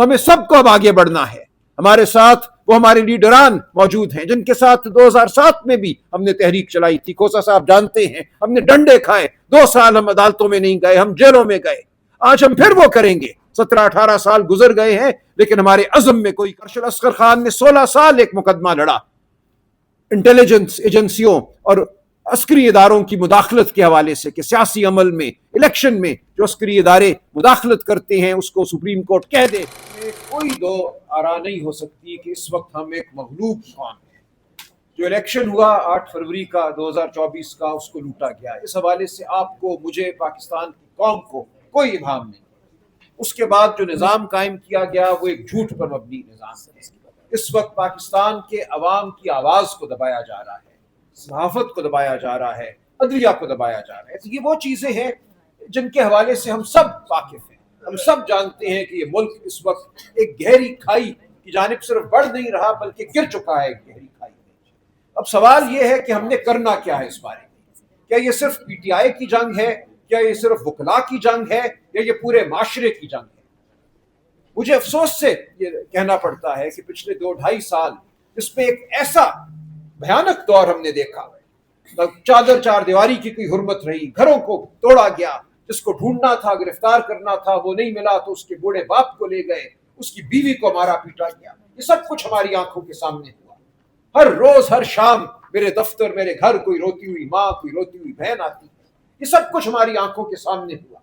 ہمیں سب کو اب آگے بڑھنا ہے. ہمارے ساتھ وہ ہمارے لیڈران موجود ہیں جن کے ساتھ 2007 میں بھی ہم نے تحریک چلائی تھی. کھوسا صاحب جانتے ہیں ہم نے ڈنڈے کھائے, 2 سال ہم عدالتوں میں نہیں گئے, ہم جیلوں میں گئے. آج ہم پھر وہ کریں گے. 17-18 سال گزر گئے ہیں لیکن ہمارے عزم میں کوئی. ارشد اصغر خان نے 16 سال ایک مقدمہ لڑا انٹیلیجنس ایجنسیوں اور عسکری اداروں کی مداخلت کے حوالے سے کہ سیاسی عمل میں, الیکشن میں جو عسکری ادارے مداخلت کرتے ہیں اس کو سپریم کورٹ کہہ دے. کوئی دو آرا نہیں ہو سکتی کہ اس وقت ہم ایک مغلوب قوم ہیں. جو الیکشن ہوا 8 فروری کا 2024 کا, اس کو لوٹا گیا. اس حوالے سے آپ کو, مجھے, پاکستان کی قوم کو کوئی ابہام نہیں. اس کے بعد جو نظام قائم کیا گیا وہ ایک جھوٹ پر مبنی نظام ہے. اس وقت پاکستان کے عوام کی آواز کو دبایا جا رہا ہے, صحافت کو دبایا جا رہا ہے, عدلیہ کو دبایا جا رہا ہے. تو یہ وہ چیزیں ہیں جن کے حوالے سے ہم سب واقف ہیں. ہم سب جانتے ہیں کہ یہ ملک اس وقت ایک گہری کھائی کی جانب صرف بڑھ نہیں رہا بلکہ گر چکا ہے ایک گہری کھائی میں. اب سوال یہ ہے کہ ہم نے کرنا کیا ہے اس بارے میں. کیا یہ صرف پی ٹی آئی کی جنگ ہے, کیا یہ صرف وکلاء کی جنگ ہے, یا یہ پورے معاشرے کی جنگ ہے؟ مجھے افسوس سے یہ کہنا پڑتا ہے کہ پچھلے 2-2.5 سال اس میں ایک ایسا بھیانک دور ہم نے دیکھا. چادر چار دیواری کی کوئی حرمت رہی, گھروں کو توڑا گیا, جس کو ڈھونڈنا تھا, گرفتار کرنا تھا, وہ نہیں ملا تو اس کے بوڑھے باپ کو لے گئے, اس کی بیوی کو مارا پیٹا گیا. یہ سب کچھ ہماری آنکھوں کے سامنے ہوا. ہر روز ہر شام میرے دفتر, میرے گھر کوئی روتی ہوئی ماں, کوئی روتی ہوئی بہن آتی. یہ سب کچھ ہماری آنکھوں کے سامنے ہوا.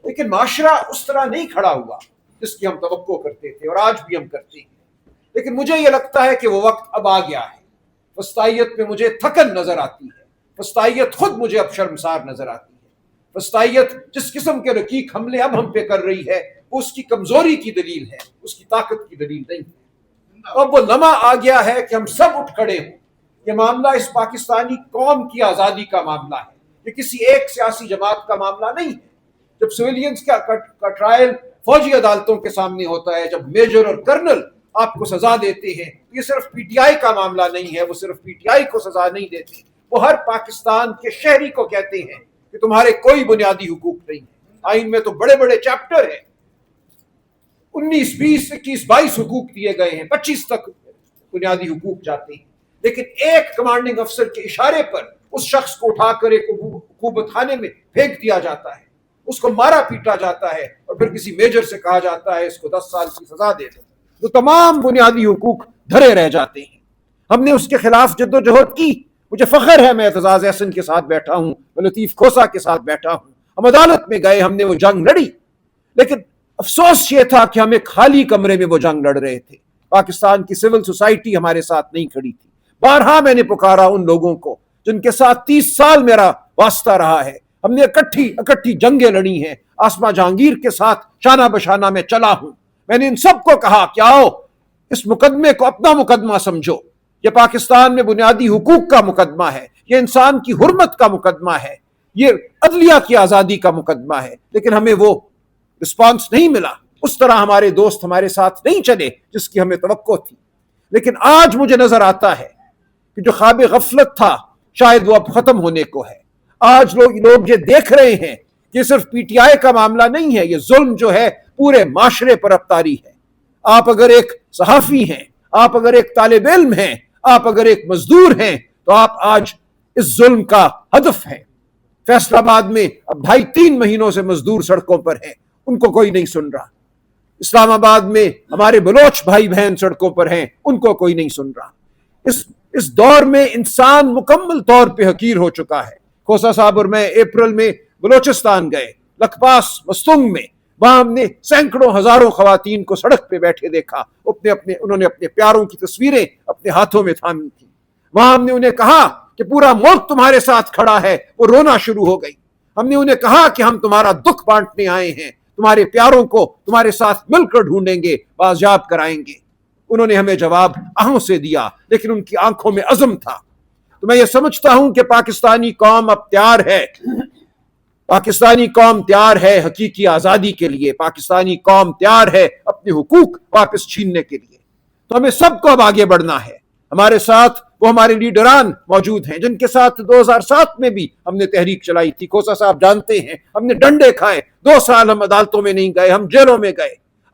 لیکن معاشرہ اس طرح نہیں کھڑا ہوا جس کی ہم توقع کرتے تھے, اور آج بھی ہم کرتے ہیں. لیکن مجھے یہ لگتا ہے کہ وہ وقت اب آ گیا ہے. وسطائیت میں مجھے تھکن نظر آتی ہے. وسطائیت خود مجھے اب شرمسار نظر آتی ہے. وسطائیت جس قسم کے رقیق حملے اب ہم پہ کر رہی ہے وہ اس کی کمزوری کی دلیل ہے, اس کی طاقت کی دلیل نہیں ہے. اب وہ لمحہ آ گیا ہے کہ ہم سب اٹھ کھڑے ہوں. یہ معاملہ اس پاکستانی قوم کی آزادی کا معاملہ ہے, یہ کسی ایک سیاسی جماعت کا معاملہ نہیں ہے. جب سویلینز کا ٹرائل فوجی عدالتوں کے سامنے ہوتا ہے, جب میجر اور کرنل آپ کو سزا دیتے ہیں, یہ صرف پی ٹی آئی کا معاملہ نہیں ہے. وہ صرف پی ٹی آئی کو سزا نہیں دیتے, وہ ہر پاکستان کے شہری کو کہتے ہیں کہ تمہارے کوئی بنیادی حقوق نہیں ہے. آئین میں تو بڑے بڑے چیپٹر ہیں, 19, 20, 21, 22 حقوق دیے گئے ہیں, 25 تک بنیادی حقوق جاتے ہیں. لیکن ایک کمانڈنگ افسر کے اشارے پر اس شخص کو اٹھا کر ایک حکومت خانے میں پھینک دیا جاتا ہے, اس کو مارا پیٹا جاتا ہے, اور پھر کسی میجر سے کہا جاتا ہے اس کو 10 سال کی سزا دے دو. تو تمام بنیادی حقوق دھرے رہ جاتے ہیں. ہم نے اس کے خلاف جدوجہد کی. مجھے فخر ہے میں اعتزاز احسن کے ساتھ بیٹھا ہوں, میں لطیف کھوسا کے ساتھ بیٹھا ہوں. ہم عدالت میں گئے, ہم نے وہ جنگ لڑی. لیکن افسوس یہ تھا کہ ہم ایک خالی کمرے میں وہ جنگ لڑ رہے تھے. پاکستان کی سول سوسائٹی ہمارے ساتھ نہیں کھڑی تھی. بارہا میں نے پکارا ان لوگوں کو جن کے ساتھ 30 سال میرا واسطہ رہا ہے. ہم نے اکٹھی جنگیں لڑی ہیں. آسما جہانگیر کے ساتھ شانہ بشانہ میں چلا ہوں. میں نے ان سب کو کہا کہ آؤ اس مقدمے کو اپنا مقدمہ سمجھو. یہ پاکستان میں بنیادی حقوق کا مقدمہ ہے, یہ انسان کی حرمت کا مقدمہ ہے, یہ عدلیہ کی آزادی کا مقدمہ ہے. لیکن ہمیں وہ رسپانس نہیں ملا. اس طرح ہمارے دوست ہمارے ساتھ نہیں چلے جس کی ہمیں توقع تھی. لیکن آج مجھے نظر آتا ہے کہ جو خواب غفلت تھا شاید وہ اب ختم ہونے کو ہے. آج لوگ یہ دیکھ رہے ہیں کہ یہ صرف پی ٹی آئی کا معاملہ نہیں ہے, یہ ظلم جو ہے پورے معاشرے پر اب طاری ہے. آپ اگر ایک صحافی ہیں, آپ اگر ایک طالب علم ہیں, آپ اگر ایک مزدور ہیں, تو آپ آج اس ظلم کا ہدف ہیں. فیصل آباد میں اب 2.5-3 مہینوں سے مزدور سڑکوں پر ہیں, ان کو کوئی نہیں سن رہا. اسلام آباد میں ہمارے بلوچ بھائی بہن سڑکوں پر ہیں, ان کو کوئی نہیں سن رہا. اس دور میں انسان مکمل طور پہ حقیر ہو چکا ہے. کھوسا صاحب اور میں اپریل میں بلوچستان گئے, لکھپاس مستنگ میں. وہاں ہم نے سینکڑوں ہزاروں خواتین کو سڑک پہ بیٹھے دیکھا. انہوں نے اپنے پیاروں کی تصویریں اپنے ہاتھوں میں تھامی تھی. وہاں ہم نے انہیں کہا کہ پورا ملک تمہارے ساتھ کھڑا ہے. وہ رونا شروع ہو گئی. ہم نے انہیں کہا کہ ہم تمہارا دکھ بانٹنے آئے ہیں, تمہارے پیاروں کو تمہارے ساتھ مل کر ڈھونڈیں گے, بازیاب کرائیں گے. انہوں نے ہمیں جواب آہوں سے دیا, لیکن ان کی آنکھوں میں عزم تھا. تو میں یہ سمجھتا ہوں کہ پاکستانی قوم اب تیار ہے. پاکستانی قوم تیار ہے حقیقی آزادی کے لیے. پاکستانی قوم تیار ہے اپنے حقوق واپس چھیننے کے لیے. تو ہمیں سب کو اب آگے بڑھنا ہے. ہمارے ساتھ وہ ہمارے لیڈران موجود ہیں جن کے ساتھ 2007 میں بھی ہم نے تحریک چلائی تھی. کھوسا صاحب جانتے ہیں ہم نے ڈنڈے کھائے, 2 سال ہم عدالتوں میں نہیں گئے, ہم جیلوں میں گئے.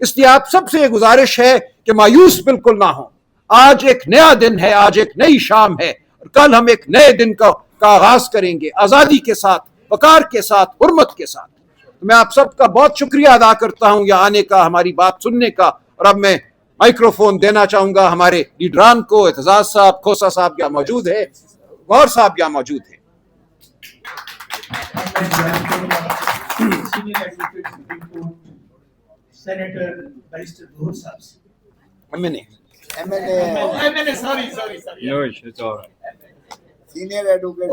اس لیے آپ سب سے یہ گزارش ہے کہ مایوس بالکل نہ ہوں. آج ایک نیا دن ہے, آج ایک نئی شام ہے, اور کل ہم ایک نئے دن کا آغاز کریں گے, آزادی کے ساتھ, وقار کے ساتھ, حرمت کے ساتھ. میں آپ سب کا بہت شکریہ ادا کرتا ہوں یہاں آنے کا, ہماری بات سننے کا. اور اب میں مائکروفون دینا چاہوں گا ہمارے لیڈران کو. اعتزاز صاحب, کھوسا صاحب یہاں موجود ہے, غور صاحب یہاں موجود ہیں. سینیٹر بیرسٹر ظہور صاحب سے. No, it's all right. Senior advocate.